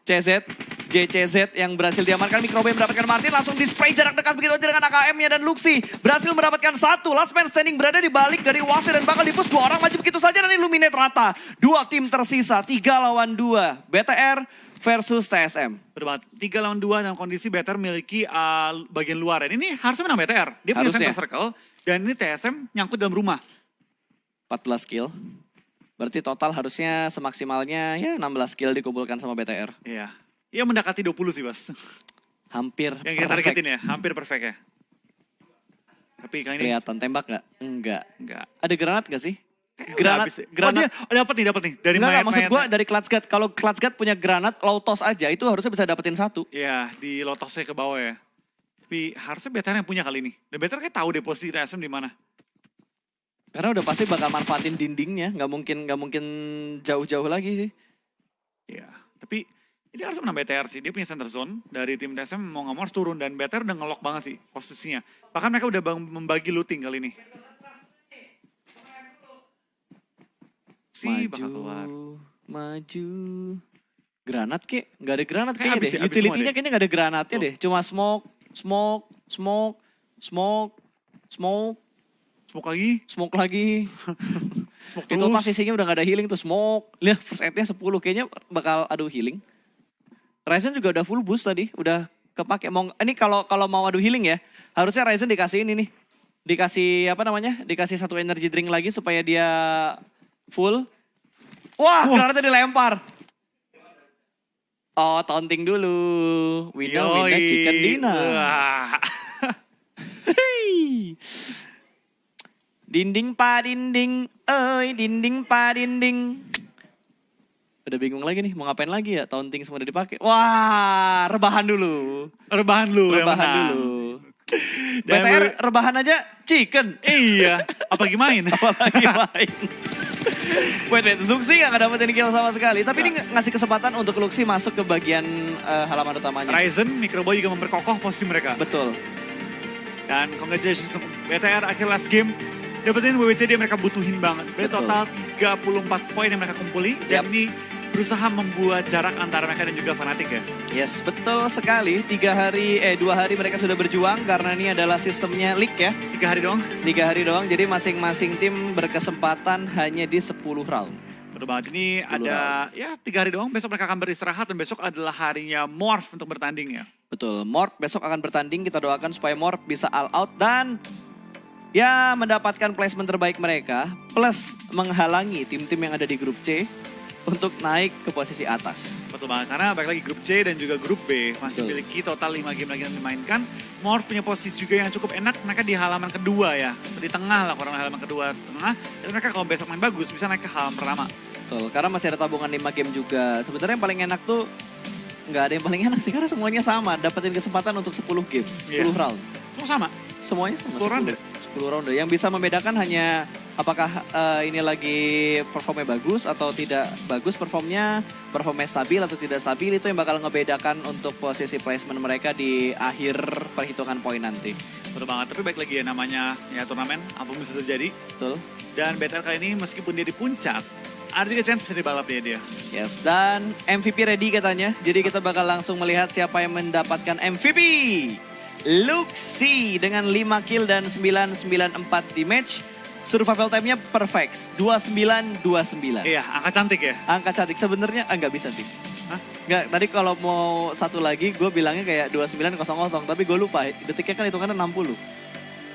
[SPEAKER 2] JCZ yang berhasil diamankan. Microbe mendapatkan Martin. Langsung di-spray jarak dekat begitu aja dengan AKM-nya. Dan Luxi berhasil mendapatkan satu. Last man standing berada di balik dari Wasir. Dan bakal di-push 2 orang maju begitu saja. Dan Illuminate rata. 2 tim tersisa. 3 lawan 2. BTR versus TSM.
[SPEAKER 1] Betul banget. 3 lawan 2 dalam kondisi BTR memiliki bagian luar. Dan ini harusnya menang BTR. Dia punya center circle. Dan ini TSM nyangkut dalam rumah.
[SPEAKER 2] 14 kill. Berarti total harusnya semaksimalnya ya 16 kill dikumpulkan sama BTR.
[SPEAKER 1] Iya. Ya mendekati 20 sih Bas.
[SPEAKER 2] Hampir
[SPEAKER 1] yang kita targetin ya. Hampir perfect ya. Tapi kali ini.
[SPEAKER 2] Kelihatan tembak gak? Enggak. Ada granat gak sih?
[SPEAKER 1] Granat. Dapat nih. Dari
[SPEAKER 2] maksud gue dari Clutch Guard. Kalau Clutch Guard punya granat, lotos aja itu harusnya bisa dapetin 1.
[SPEAKER 1] Iya, di lotosnya ke bawah ya. Tapi harusnya BTR yang punya kali ini. Dan BTR kayak tahu deh posisi TSM di mana.
[SPEAKER 2] Karena udah pasti bakal manfaatin dindingnya, nggak mungkin jauh-jauh lagi sih.
[SPEAKER 1] Iya, tapi Ini harus menang BTR sih, dia punya center zone dari tim TSM mau nggak mau harus turun dan BTR udah ngelok banget sih posisinya. Bahkan mereka udah membagi looting kali ini. Bakal keluar.
[SPEAKER 2] Maju. Granat kek? Nggak ada granat
[SPEAKER 1] Kayak
[SPEAKER 2] kayaknya deh. Utility-nya kayaknya nggak ada granatnya deh. Cuma smoke.
[SPEAKER 1] Smoke lagi.
[SPEAKER 2] Smoke lagi.
[SPEAKER 1] Smoke
[SPEAKER 2] Itu pas sisinya udah gak ada healing tuh smoke. Lihat first aid-nya 10 kayaknya bakal adu healing. Ryzen juga udah full boost tadi, udah kepake. Ini kalau mau adu healing ya, harusnya Ryzen dikasih ini nih. Dikasih apa namanya? Dikasih satu energy drink lagi supaya dia full. Wah, granatnya dilempar. Oh, taunting dulu. Winner chicken dinner. Dinding pa dinding, dinding pa dinding. Udah bingung lagi nih, mau ngapain lagi ya? Taunting semua udah dipakai. Wah, rebahan dulu.
[SPEAKER 1] Rebahan dulu.
[SPEAKER 2] BTR rebahan aja chicken.
[SPEAKER 1] Iya, apalagi main.
[SPEAKER 2] Wait, Zuxi gak dapetin kill sama sekali. Tapi ini ngasih kesempatan untuk Luxi masuk ke bagian halaman utamanya.
[SPEAKER 1] Ryzen, Microboy juga memperkokoh posisi mereka.
[SPEAKER 2] Betul.
[SPEAKER 1] Dan congratulations untuk BTR akhir last game. Dapetin WWCD yang mereka butuhin banget. Dari total 34 poin yang mereka kumpuli. Dan ini berusaha membuat jarak antara mereka dan juga Fnatic ya.
[SPEAKER 2] Yes, betul sekali. 2 hari mereka sudah berjuang karena ini adalah sistemnya league ya.
[SPEAKER 1] 3 hari doang.
[SPEAKER 2] 3 hari doang, jadi masing-masing tim berkesempatan hanya di 10 round.
[SPEAKER 1] Betul banget, ini ada round. Ya 3 hari doang, besok mereka akan beristirahat dan besok adalah harinya Morph untuk bertanding ya.
[SPEAKER 2] Betul, Morph besok akan bertanding, kita doakan supaya Morph bisa all out dan ya mendapatkan placement terbaik mereka. Plus menghalangi tim-tim yang ada di grup C untuk naik ke posisi atas.
[SPEAKER 1] Betul banget, karena balik lagi grup C dan juga grup B masih memiliki total 5 game lagi yang dimainkan. Morph punya posisi juga yang cukup enak, mereka di halaman kedua ya. Di tengah lah, kurang halaman kedua tengah. Dan mereka kalau besok main bagus bisa naik ke halaman pertama.
[SPEAKER 2] Betul, karena masih ada tabungan 5 game juga. Sebenarnya yang paling enak tuh nggak ada yang paling enak sih, karena semuanya sama. Dapetin kesempatan untuk 10 game, 10 round.
[SPEAKER 1] Semua sama?
[SPEAKER 2] Semuanya sama.
[SPEAKER 1] 10 round.
[SPEAKER 2] 10 ronde. Yang bisa membedakan hanya apakah ini lagi performnya bagus atau tidak bagus performnya stabil atau tidak stabil, itu yang bakal ngebedakan untuk posisi placement mereka di akhir perhitungan poin nanti.
[SPEAKER 1] Betul banget, tapi baik lagi ya namanya ya turnamen, apapun bisa terjadi.
[SPEAKER 2] Betul.
[SPEAKER 1] Dan BTR kali ini meskipun dia di puncak, ada juga chance bisa dibalap dia.
[SPEAKER 2] Yes, dan MVP ready katanya. Jadi kita bakal langsung melihat siapa yang mendapatkan MVP. Luxi dengan 5 kill dan 994 di match. Survival time-nya perfect, 29-29.
[SPEAKER 1] Iya, angka cantik ya?
[SPEAKER 2] Angka cantik, sebenarnya nggak bisa sih.
[SPEAKER 1] Hah?
[SPEAKER 2] Nggak, tadi kalau mau satu lagi gue bilangnya kayak 29-00, tapi gue lupa, detiknya kan hitungannya 60.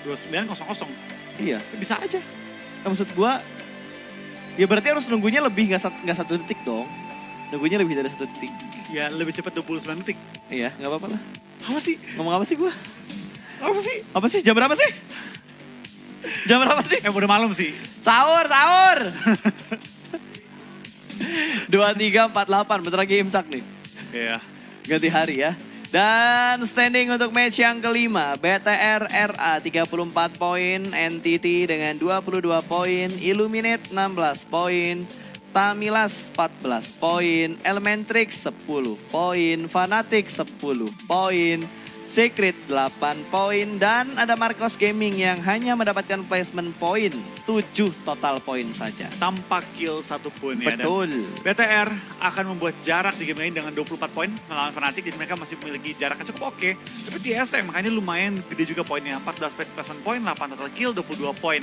[SPEAKER 1] 29-00?
[SPEAKER 2] Iya.
[SPEAKER 1] Bisa aja.
[SPEAKER 2] Nah, maksud gue, ya berarti harus nunggunya lebih, nggak 1 detik dong. Nunggunya lebih dari 1 detik.
[SPEAKER 1] Ya, lebih cepat 29 detik.
[SPEAKER 2] Iya, nggak apa-apa lah.
[SPEAKER 1] Apa sih?
[SPEAKER 2] Ngomong apa sih gue?
[SPEAKER 1] Apa sih?
[SPEAKER 2] Jam berapa sih? Jam berapa sih?
[SPEAKER 1] Udah malam sih.
[SPEAKER 2] Sahur! 23:48, bentar lagi imsak nih.
[SPEAKER 1] Iya.
[SPEAKER 2] Ganti hari ya. Dan standing untuk match yang kelima, BTR RA 34 poin, NTT dengan 22 poin, Illuminate 16 poin, Tamilas 14 poin, Elementrix 10 poin, Fnatic 10 poin, Secret 8 poin, dan ada Marcos Gaming yang hanya mendapatkan placement poin 7 total poin saja.
[SPEAKER 1] Tanpa kill satupun ya.
[SPEAKER 2] Betul.
[SPEAKER 1] Dan BTR akan membuat jarak di game ini dengan 24 poin melawan Fnatic, jadi mereka masih memiliki jarak yang cukup oke. Tapi TSM makanya lumayan gede juga poinnya, 14 placement poin, 8 total kill, 22 poin.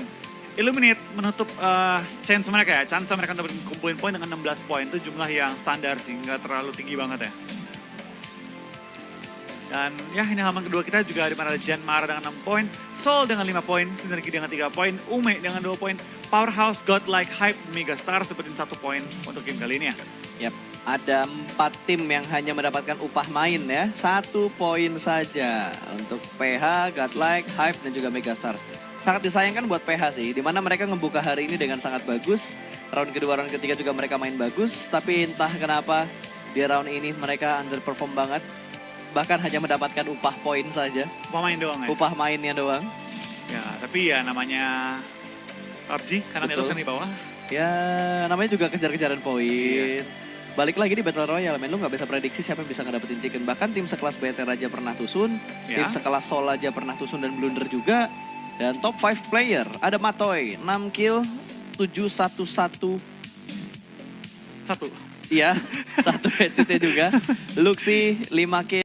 [SPEAKER 1] Illuminate menutup chance mereka ya, chance mereka untuk kumpulin poin dengan 16 poin. Itu jumlah yang standar sih, nggak terlalu tinggi banget ya. Dan ya ini halaman kedua kita juga di mana ada Janmar dengan 6 poin, Soul dengan 5 poin, Synergy dengan 3 poin, Ume dengan 2 poin, Powerhouse, Godlike, Hype, Megastar seperti 1 poin untuk game kali ini ya.
[SPEAKER 2] Yap, ada 4 tim yang hanya mendapatkan upah main ya, 1 poin saja untuk PH, Godlike, Hype, dan juga Megastars. Sangat disayangkan buat PH sih, dimana mereka ngebuka hari ini dengan sangat bagus. Round kedua, round ketiga juga mereka main bagus, tapi entah kenapa di round ini mereka underperform banget. Bahkan hanya mendapatkan upah poin saja.
[SPEAKER 1] Upah main doang ya?
[SPEAKER 2] Upah mainnya doang.
[SPEAKER 1] Ya, tapi ya namanya PUBG, karena Nelos kan di bawah.
[SPEAKER 2] Ya, namanya juga kejar-kejaran poin.
[SPEAKER 1] Iya.
[SPEAKER 2] balik lagi di Battle Royale, men. Lu gak bisa prediksi siapa yang bisa ngedapetin chicken. Bahkan tim sekelas BTR aja pernah tusun, tim sekelas Soul aja pernah tusun dan blunder juga. Dan top 5 player, ada Matoy, 6 kill, 711.
[SPEAKER 1] Satu.
[SPEAKER 2] Iya, 1 headshotnya juga. Luxi, 5 kill.